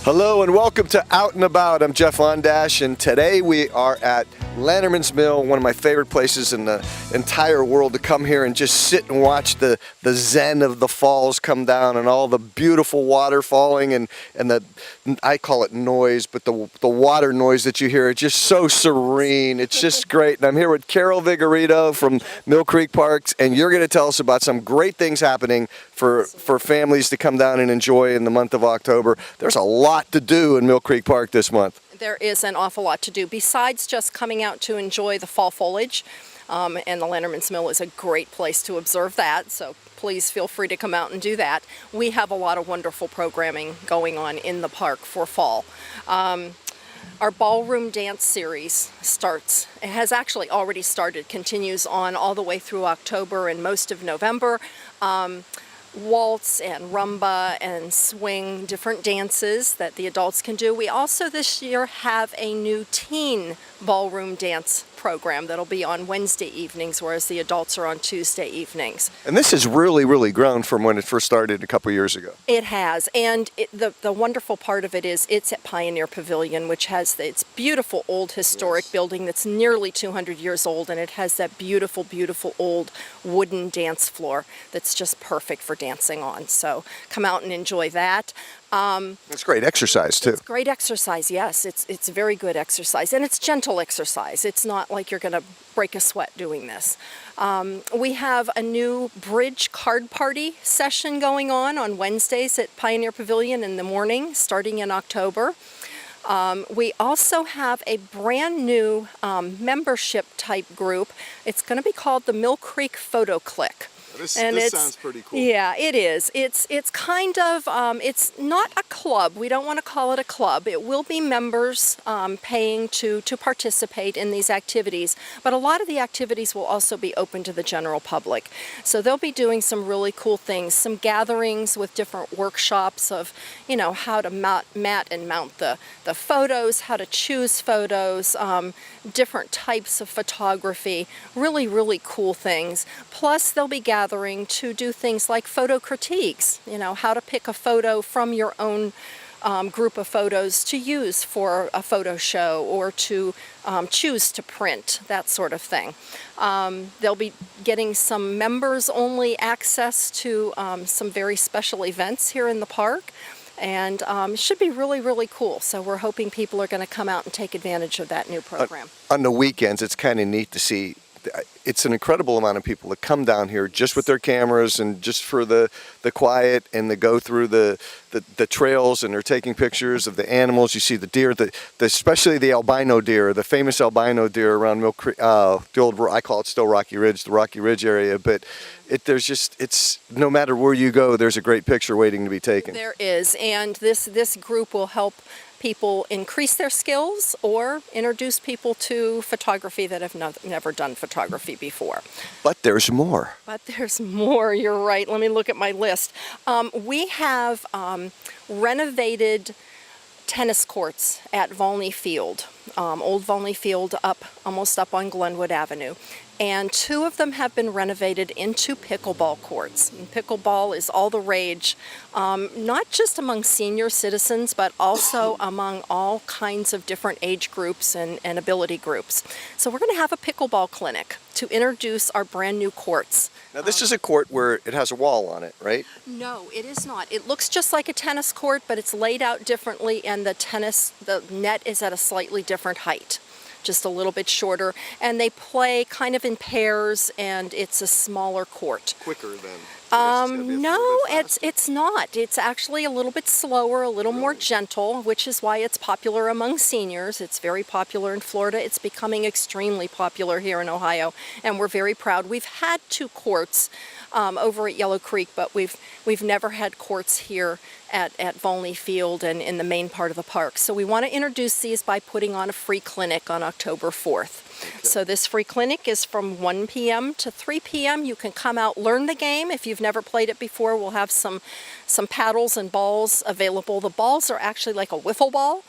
Hello and welcome to Out and About. I'm Jeff Ondash, and today we are at Lanterman's Mill, one of my favorite places in the entire world to come here and just sit and watch the zen of the falls come down and all the beautiful water falling and the, I call it noise, but the water noise that you hear, it's just so serene. It's just great. And I'm here with Carol Vigorito from Mill Creek Parks, and you're going to tell us about some great things happening for families to come down and enjoy in the month of October. There's a lot to do in Mill Creek Park this month. There is an awful lot to do besides just coming out to enjoy the fall foliage, and the Lanterman's Mill is a great place to observe that, so please feel free to come out and do that. We have a lot of wonderful programming going on in the park for fall. Our ballroom dance series starts. It has actually already started, continues on all the way through October and most of November. Waltz and rumba and swing, different dances that the adults can do. We also this year have a new teen ballroom dance program that'll be on Wednesday evenings, whereas the adults are on Tuesday evenings. And this has really grown from when it first started a couple years ago. It has, and the wonderful part of it is it's at Pioneer Pavilion, which has its beautiful old historic building that's nearly 200 years old, and it has that beautiful old wooden dance floor that's just perfect for dancing on. So come out and enjoy that. It's great exercise too. It's great exercise, yes. It's very good exercise, and it's gentle exercise. It's not like you're going to break a sweat doing this. We have a new bridge card party session going on Wednesdays at Pioneer Pavilion in the morning, starting in October. We also have a brand new membership type group. It's going to be called the Mill Creek Photo Click. This sounds pretty cool. Yeah, it is. It's kind of, it's not a club. We don't want to call it a club. It will be members paying to participate in these activities, but a lot of the activities will also be open to the general public. So they'll be doing some really cool things, some gatherings with different workshops of, you know, how to mat and mount the photos, how to choose photos, different types of photography, really cool things. Plus they'll be gathering to do things like photo critiques, you know, how to pick a photo from your own group of photos to use for a photo show or to choose to print, that sort of thing. They'll be getting some members-only access to some very special events here in the park, and it should be really cool. So we're hoping people are going to come out and take advantage of that new program. On the weekends, it's kind of neat to see. It's an incredible amount of people that come down here just with their cameras and just for the quiet, and they go through the trails and they're taking pictures of the animals. You see the deer, especially the albino deer, the famous albino deer around Mill Creek, the old, I call it still Rocky Ridge, the Rocky Ridge area, but it's no matter where you go, there's a great picture waiting to be taken. There is, and this group will help people increase their skills or introduce people to photography that have never done photography before. But there's more. But there's more, you're right. Let me look at my list. We have renovated tennis courts at Volney Field, old Volney Field almost up on Glenwood Avenue. And 2 of them have been renovated into pickleball courts. And pickleball is all the rage, not just among senior citizens, but also among all kinds of different age groups and ability groups. So we're going to have a pickleball clinic to introduce our brand new courts. Now this is a court where it has a wall on it, right? No, it is not. It looks just like a tennis court, but it's laid out differently, and the net is at a slightly different height, just a little bit shorter, and they play kind of in pairs, and it's a smaller court. Quicker than? No, it's not. It's actually a little bit slower, a little more gentle, which is why it's popular among seniors. It's very popular in Florida. It's becoming extremely popular here in Ohio, and we're very proud. We've had 2 courts over at Yellow Creek, but we've never had courts here at Volney Field and in the main part of the park. So we want to introduce these by putting on a free clinic on October 4th. Okay. So this free clinic is from 1 p.m. to 3 p.m. You can come out, learn the game. If you've never played it before, we'll have some paddles and balls available. The balls are actually like a wiffle ball,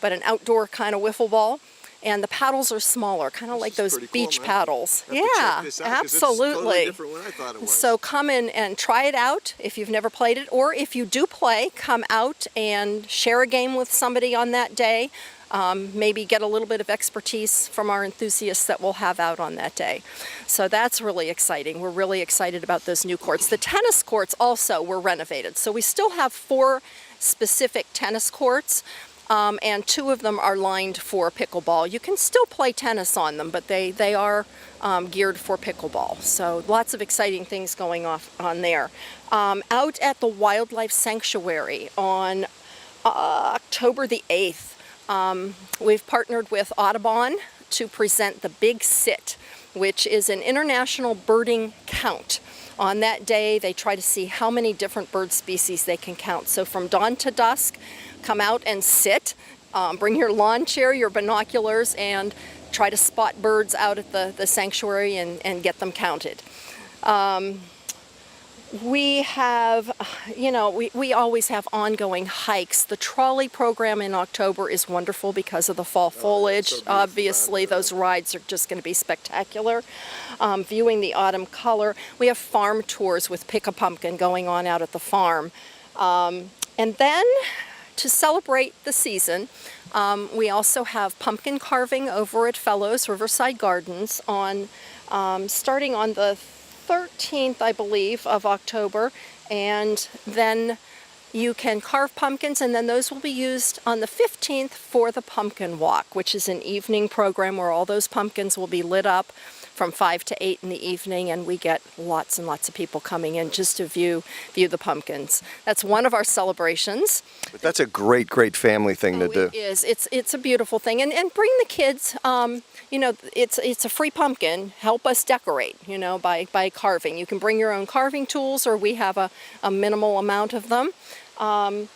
but an outdoor kind of wiffle ball. and the paddles are smaller, kind of like This is those pretty cool, beach man. paddles. I have to check Yeah, this out 'cause it's absolutely. totally different than I thought it was. So come in and try it out if you've never played it, or if you do play, come out and share a game with somebody on that day. Maybe get a little bit of expertise from our enthusiasts that we'll have out on that day. So that's really exciting. We're really excited about those new courts. The tennis courts also were renovated. So we still have 4 specific tennis courts, and 2 of them are lined for pickleball. You can still play tennis on them, but they are geared for pickleball. So lots of exciting things going on there. Out at the Wildlife Sanctuary on October the 8th, we've partnered with Audubon to present the Big Sit, which is an international birding count. On that day, they try to see how many different bird species they can count. So from dawn to dusk, come out and sit, bring your lawn chair, your binoculars, and try to spot birds out at the sanctuary and get them counted. We have, we always have ongoing hikes. The trolley program in October is wonderful because of the fall foliage. so beautiful Obviously, down there. those rides are just going to be spectacular. Viewing the autumn color. We have farm tours with Pick a Pumpkin going on out at the farm. And then, to celebrate the season, we also have pumpkin carving over at Fellows Riverside Gardens on starting on the 13th, I believe, of October, and then you can carve pumpkins, and then those will be used on the 15th for the Pumpkin Walk, which is an evening program where all those pumpkins will be lit up from 5 to 8 in the evening, and we get lots and lots of people coming in just to view the pumpkins. That's one of our celebrations. But that's a great, great family thing to do. It is. It's a beautiful thing, and bring the kids. It's a free pumpkin. Help us decorate. By carving. You can bring your own carving tools, or we have a minimal amount of them. And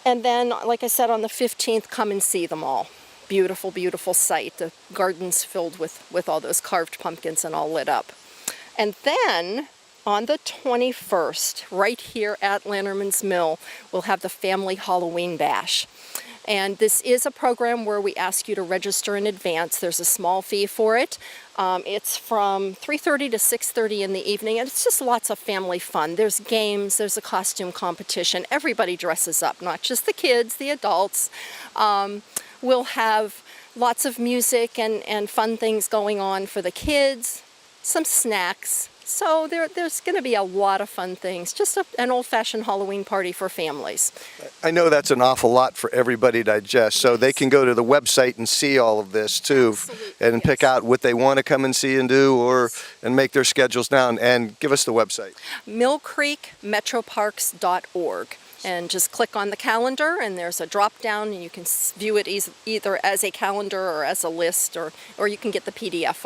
then, like I said, on the 15th, come and see them all. Beautiful, beautiful sight. The garden's filled with all those carved pumpkins and all lit up. And then on the 21st, right here at Lanterman's Mill, we'll have the Family Halloween Bash. And this is a program where we ask you to register in advance. There's a small fee for it. It's from 3:30 to 6:30 in the evening, and it's just lots of family fun. There's games, there's a costume competition. Everybody dresses up, not just the kids, the adults. We'll have lots of music and fun things going on for the kids, some snacks. So there's going to be a lot of fun things, just an old-fashioned Halloween party for families. I know that's an awful lot for everybody to digest, so they can go to the website and see all of this too, Absolutely, and pick yes. out what they want to come and see and do, and make their schedules down. And give us the website. Mill Creek MetroParks.org. And just click on the calendar, and there's a drop down, and you can view it either as a calendar or as a list, or you can get the PDF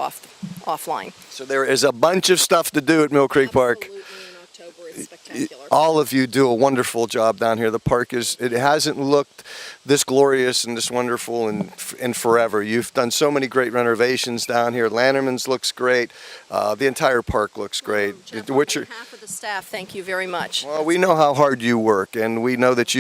offline. So there is a bunch of stuff to do at Mill Creek Park. Absolutely, in October it's spectacular. All of you do a wonderful job down here. The park it hasn't looked this glorious and this wonderful in forever. You've done so many great renovations down here. Lanterman's looks great. The entire park looks great. Jeff, on behalf of the staff, thank you very much. Well, we know how hard you work, and we know that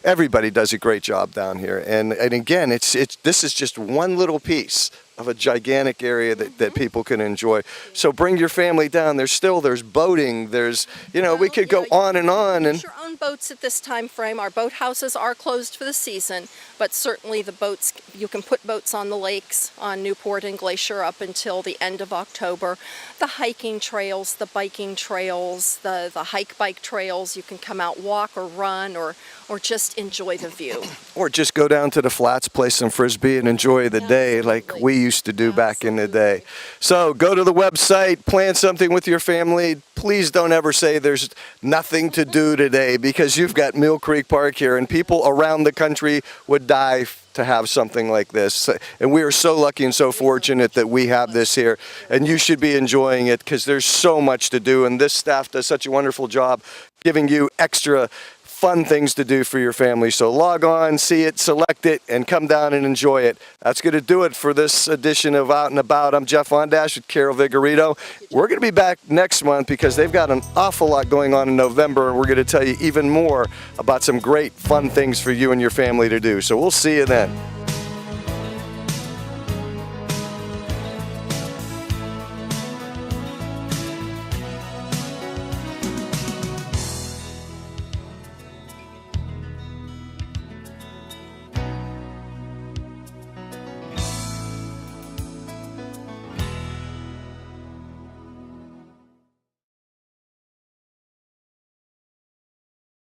everybody does a great job down here. And again, this is just one little piece of a gigantic area that people can enjoy. So bring your family down. There's boating. We could go on and on. Use your own boats at this time frame. Our boathouses are closed for the season, but certainly the boats, you can put boats on the lakes on Newport and Glacier up until the end of October. The hiking trails, the biking trails, the hike-bike trails, you can come out, walk or run or just enjoy the view. Or just go down to the flats, play some frisbee, and enjoy the day like we used to do back in the day. So go to the website, plan something with your family. Please don't ever say there's nothing to do today, because you've got Mill Creek Park here, and people around the country would die to have something like this. And we are so lucky and so fortunate that we have this here, and you should be enjoying it because there's so much to do, and this staff does such a wonderful job giving you extra fun things to do for your family. So log on, see it, select it, and come down and enjoy it. That's going to do it for this edition of Out and About. I'm Jeff Ondash with Carol Vigorito. We're going to be back next month because they've got an awful lot going on in November, and we're going to tell you even more about some great fun things for you and your family to do. So we'll see you then.